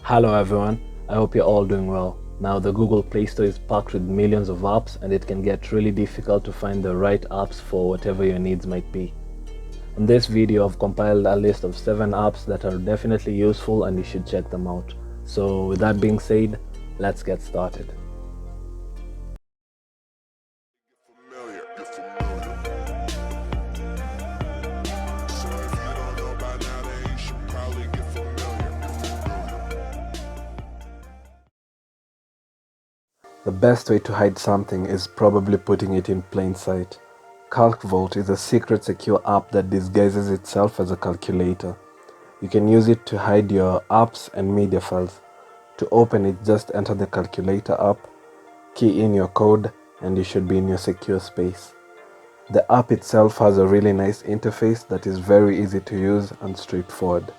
Hello everyone, I hope you're all doing well. Now the Google Play Store is packed with millions of apps and it can get really difficult to find the right apps for whatever your needs might be. In this video I've compiled a list of 7 apps that are definitely useful and you should check them out. So with that being said, let's get started. The best way to hide something is probably putting it in plain sight. CalcVault is a secret secure app that disguises itself as a calculator. You can use it to hide your apps and media files. To open it, just enter the calculator app, key in your code, and you should be in your secure space. The app itself has a really nice interface that is very easy to use and straightforward.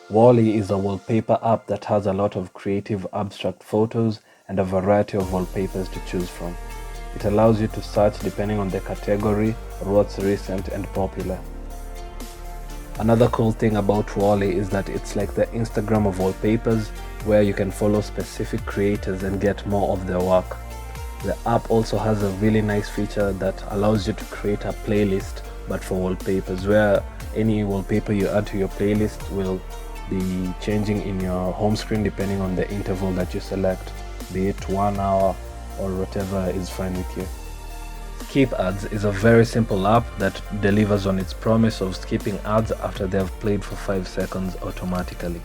Walli is a wallpaper app that has a lot of creative abstract photos and a variety of wallpapers to choose from. It allows you to search depending on the category or what's recent and popular. Another cool thing about Walli is that it's like the Instagram of wallpapers, where you can follow specific creators and get more of their work. The app also has a really nice feature that allows you to create a playlist but for wallpapers, where any wallpaper you add to your playlist will be changing in your home screen depending on the interval that you select, be it 1 hour or whatever is fine with you. Skip Ads is a very simple app that delivers on its promise of skipping ads after they have played for 5 seconds automatically.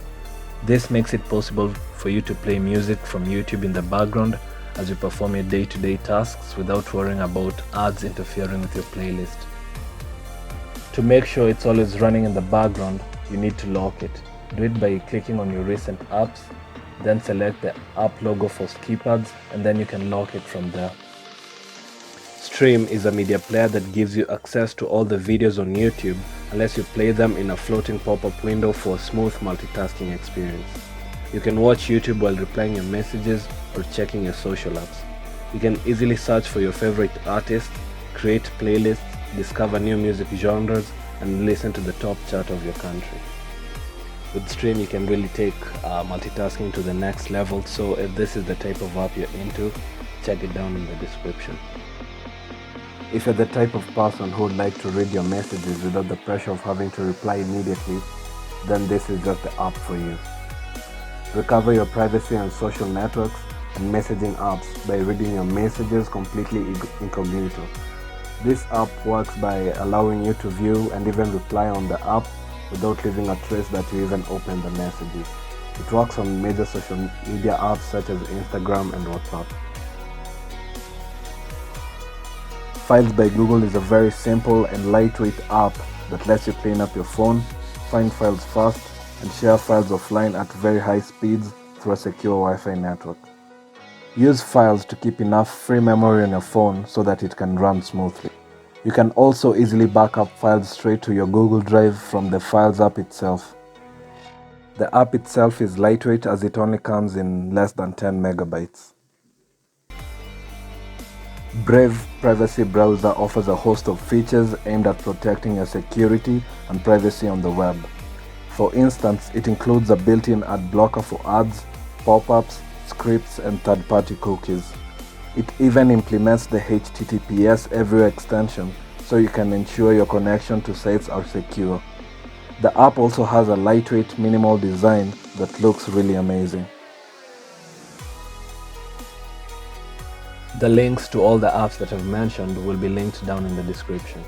This makes it possible for you to play music from YouTube in the background as you perform your day-to-day tasks without worrying about ads interfering with your playlist. To make sure it's always running in the background, you need to lock it. Do it by clicking on your recent apps, then select the app logo for Skip Ads, and then you can lock it from there. Stream is a media player that gives you access to all the videos on YouTube unless you play them in a floating pop-up window for a smooth multitasking experience. You can watch YouTube while replying your messages or checking your social apps. You can easily search for your favorite artists, create playlists, discover new music genres, and listen to the top chart of your country. With Stream, you can really take multitasking to the next level, so if this is the type of app you're into, check it down in the description. If you're the type of person who would like to read your messages without the pressure of having to reply immediately, then this is just the app for you. Recover your privacy on social networks and messaging apps by reading your messages completely incognito. This app works by allowing you to view and even reply on the app without leaving a trace that you even opened the messages. It works on major social media apps such as Instagram and WhatsApp. Files by Google is a very simple and lightweight app that lets you clean up your phone, find files fast, and share files offline at very high speeds through a secure Wi-Fi network. Use Files to keep enough free memory on your phone so that it can run smoothly. You can also easily back up files straight to your Google Drive from the Files app itself. The app itself is lightweight as it only comes in less than 10 megabytes. Brave Privacy Browser offers a host of features aimed at protecting your security and privacy on the web. For instance, it includes a built-in ad blocker for ads, pop-ups, scripts, and third-party cookies. It even implements the HTTPS Everywhere extension, so you can ensure your connection to sites are secure. The app also has a lightweight, minimal design that looks really amazing. The links to all the apps that I've mentioned will be linked down in the description.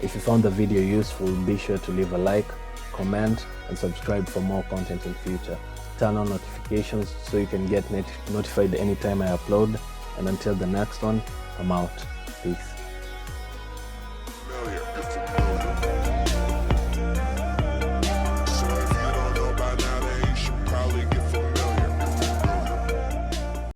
If you found the video useful, be sure to leave a like, comment, and subscribe for more content in future. Turn on notifications so you can get notified anytime I upload. And until the next one, I'm out. Peace.